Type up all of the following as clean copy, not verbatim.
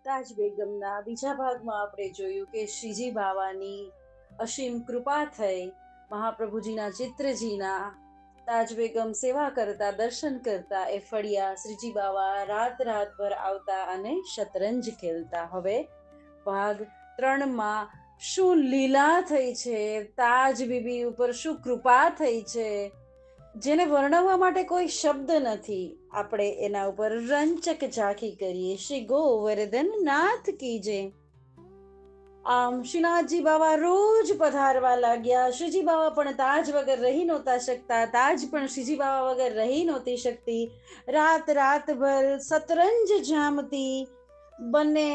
તાજ બેગમના બીજા ભાગમાં આપણે જોયું કે શ્રીજી બાવાની અસીમ કૃપા થઈ મહાપ્રભુજીના ચિત્રજીના તાજ બેગમ સેવા કરતા દર્શન કરતા એ ફળિયા શ્રીજી બાવા રાત રાતભર આવતા અને શતરંજ ખેલતા. હવે ભાગ 3માં શું લીલા થઈ છે, તાજ બીબી ઉપર શું કૃપા થઈ છે, જેને વર્ણવવા માટે કોઈ શબ્દ નથી. આપણે એના ઉપર રંચક ઝાંખી કરીએ. શ્રી ગોવર્ધન નાથ કી જય. આમ શ્રીનાથજી બાવા રોજ પધારવા લાગ્યા. શ્રીજી બાવા પણ તાજ વગર રહી નહોતા શકતા, તાજ પણ શ્રીજી બાવા વગર રહી નહોતી શકતી. રાત રાતભર શતરંજ જામતી, બંને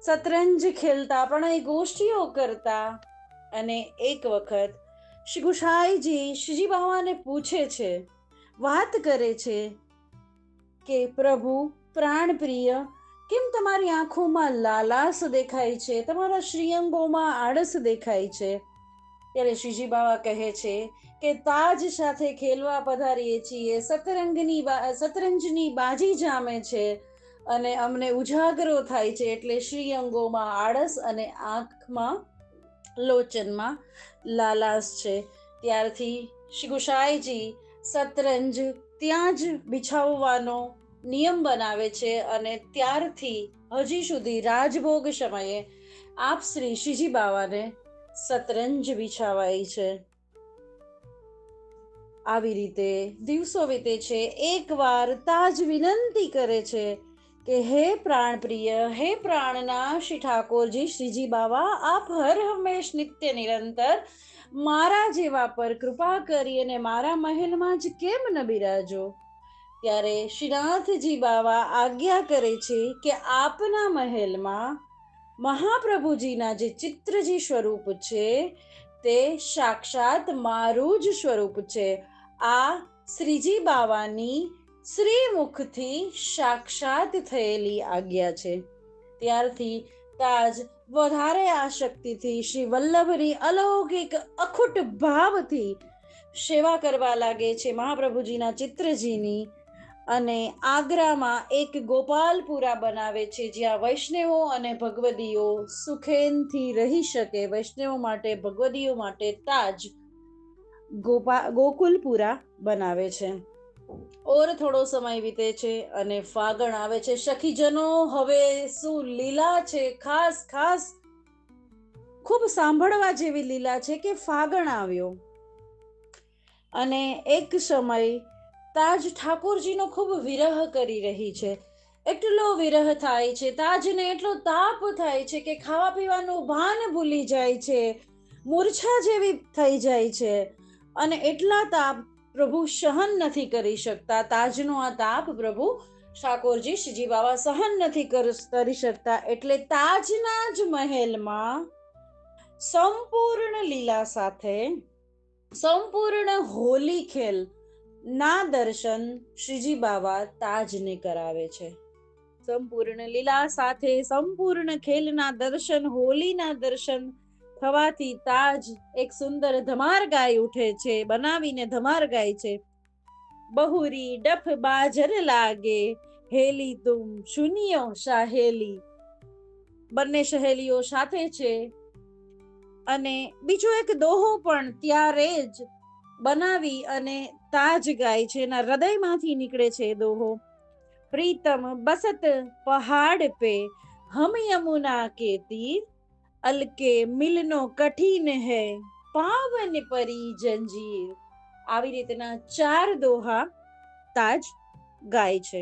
શતરંજ ખેલતા પણ એ ગોષ્ઠીઓ કરતા. અને એક વખત શ્રી ગુસાઈજી શ્રીજી બાવાને પૂછે છે, વાત કરે છે કે પ્રભુ પ્રાણપ્રિય, કેમ તમારી આંખોમાં લાલાસ દેખાય છે, તમારા શ્રીઅંગોમાં આળસ દેખાય છે? ત્યારે શ્રીજી બાવા કહે છે કે તાજ સાથે ખેલવા પધારીએ છીએ, શતરંજની બાજી જામે છે અને અમને ઉજાગરો થાય છે, એટલે શ્રીઅંગોમાં આળસ અને આંખમાં લોચનમાં લાલાસ છે. ત્યારથી શ્રી ગુસાઈજી શતરંજ ત્યાં જ બિછાવવાનો નિયમ બનાવે છે અને ત્યારથી હજી સુધી રાજભોગ સમયે આપ શ્રી શ્રીજી બાવાને શતરંજ બિછાવાય છે. આવી રીતે દિવસો વીતે છે. એકવાર તાજ વિનંતી કરે છે કે હે પ્રાણપ્રિય, હે પ્રાણના શ્રી ઠાકોરજી શ્રીજી બાવા, આપ હર હંમેશ નિત્ય નિરંતર મારા જેવા પર કૃપા કરી અને મારા મહેલમાં જ કેમ ન બિરાજો? ત્યારે શ્રીનાથજી બાવા આજ્ઞા કરે છે કે આપના મહેલમાં મહાપ્રભુજીના જે ચિત્રજી સ્વરૂપ છે તે સાક્ષાત મારું જ સ્વરૂપ છે. આ શ્રીજી બાવાની શ્રીમુખથી સાક્ષાત થયેલી આજ્ઞા છે. ત્યારથી તાજ વધારે આસક્તિથી શ્રી વલ્લભની અલૌકિક અખૂટ ભાવથી સેવા કરવા લાગે છે મહાપ્રભુજીના ચિત્રજીની. અને આગ્રામાં એક ગોપાલપુરા બનાવે છે જ્યાં વૈષ્ણવો અને ભગવદીઓ સુખેનથી રહી શકે. વૈષ્ણવો માટે, ભગવદીઓ માટે તાજ ગોકુલપુરા બનાવે છે. ઓર થોડો સમય વીતે છે અને ફાગણ આવે છે. સખીજનો, હવે શું લીલા છે, ખાસ ખાસ ખૂબ સાંભળવા જેવી લીલા છે કે ફાગણ આવ્યો અને એક સમય તાજ ઠાકોરજીનો ખૂબ વિરહ કરી રહી છે. એટલો વિરહ થાય છે, તાજને એટલો તાપ થાય છે કે ખાવા પીવાનું ભાન ભૂલી જાય છે, મૂર્છા જેવી થઈ જાય છે. અને એટલા તાપ પ્રભુ સહન નથી કરી શકતા. તાજનો આ તાપ પ્રભુ ઠાકોરજી શ્રીજી બાવા સહન નથી કરી શકતા. એટલે તાજના જ મહેલમાં સંપૂર્ણ લીલા સાથે સંપૂર્ણ હોલી ખેલ ના દર્શન શ્રીજી બાવા તાજને કરાવે છે. સંપૂર્ણ લીલા સાથે સંપૂર્ણ ખેલના દર્શન, હોલીના દર્શન થવાથી તાજ એક સુંદર ધમાર ગાઈ ઉઠે છે, બનાવીને ધમાર ગાય છે. બહુરી ડફ બાજર લાગે, હેલી તુમ સુનિયો સાહેલી. બંને સહેલીઓ સાથે છે. અને બીજો એક દોહો પણ ત્યારે જ બનાવી અને તાજ ગાય છે. એના હૃદયમાંથી નીકળે છે દોહો. પ્રીતમ બસત પહાડ પે, હમ યમુના કે તીર, અલકે મિલનો કઠિન હૈ, પાવન પરી જંજીર. આવી રીતના 4 દોહા તાજ ગાય છે.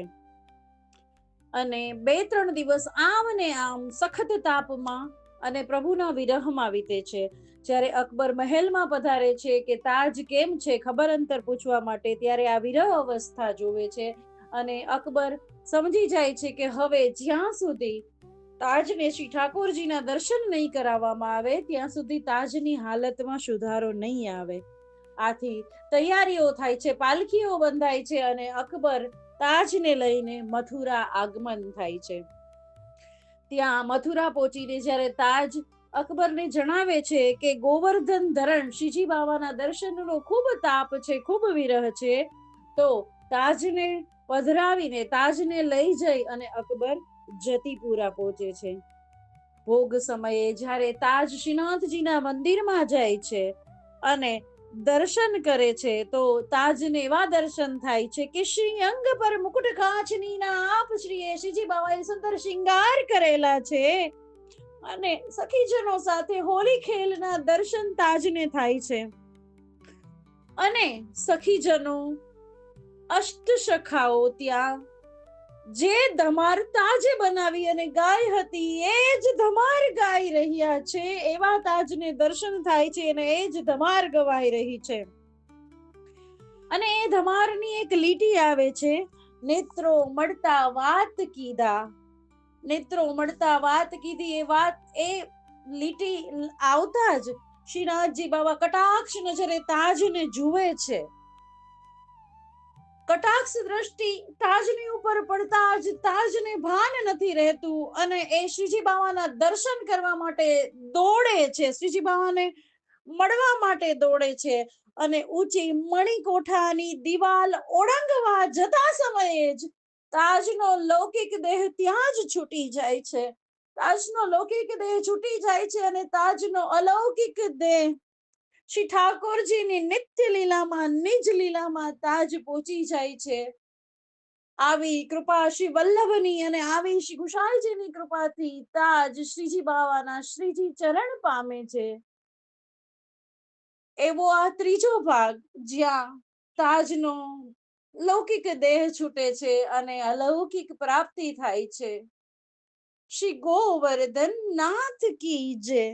અને 2-3 દિવસ આમ ને આમ સખત તાપમાં અને પ્રભુના વિરહમાં વીતે છે. જ્યારે અકબર મહેલમાં પધારે છે કે તાજ કેમ છે ખબર અંતર પૂછવા માટે, ત્યારે આ વિરહ અવસ્થા જોવે છે અને અકબર સમજી જાય છે કે હવે જ્યાં સુધી તાજને શ્રી ઠાકોરજીના દર્શન નહીં કરાવવામાં આવે ત્યાં સુધી તાજની હાલતમાં સુધારો નહીં આવે. આથી તૈયારીઓ થાય છે, પાલખીઓ બંધાય છે અને અકબર તાજને લઈને મથુરા આગમન થાય છે. ત્યાં મથુરા પહોંચીને જ્યારે તાજ અકબરને જણાવે છે કે ગોવર્ધન ધરણ શ્રીજી બાવાના દર્શનનો ખૂબ તાપ છે, ખૂબ વિરહ છે, તો તાજને પધરાવીને તાજને લઈ જઈ અને અકબર જતીપુરા પહોંચે છે. ભોગ સમયે જ્યારે તાજ શ્રીનાથજીના મંદિરમાં જાય છે અને દર્શન કરે છે તો તાજને એવા દર્શન થાય છે કે શ્રી અંગ પર મુકુટ કાચની ના આપ શ્રીએ શ્રીજી બાવાએ સુંદર શિંગાર કરેલા છે અને સખીજનો સાથે હોળી ખેલના દર્શન તાજને થાય છે. અને સખીજનો અષ્ટ સખાઓ ત્યાં જે ધમાર તાજે બનાવી અને ગાય હતી એ જ ધમાર ગાઈ રહ્યા છે એવા તાજને દર્શન થાય છે અને એ જ ધમાર ગવાઈ રહી છે. અને એ ધમારની એક લીટી આવે છે, નેત્રો મળતા વાત કીધા. નેત્રો મળતા વાત કીધી એ વાત એ લીટી આવતા જ શ્રીનાથજી બાબા કટાક્ષ નજરે તાજને જુએ છે. કટાક્ષ દ્રષ્ટિ તાજની ઉપર પડતા જ તાજને ભાન નથી રહેતું અને એ શ્રીજી બાવાના દર્શન કરવા માટે દોડે છે, શ્રીજી બાવાને મળવા માટે દોડે છે અને ઊંચી મણિકોઠાની દિવાલ ઓળંગવા જતા સમયે જ તાજનો લૌકિક દેહ ત્યાં જ છૂટી જાય છે. તાજનો લૌકિક દેહ છૂટી જાય છે અને તાજનો અલૌકિક દેહ શ્રી ઠાકોરજીની નિત્ય લીલામાં નિજ લીલામાં તાજ પહોંચી જાય છે. આવી કૃપા શ્રી વલ્લભની અને આવી શ્રી ખુશાલજીની કૃપાથી તાજ શ્રીજી બાવાના શ્રીજી ચરણ પામે છે. એવો આ ત્રીજો ભાગ જ્યાં તાજનો લૌકિક દેહ છૂટે છે અને અલૌકિક પ્રાપ્તિ થાય છે. શ્રી ગોવર્ધન નાથ કી જય.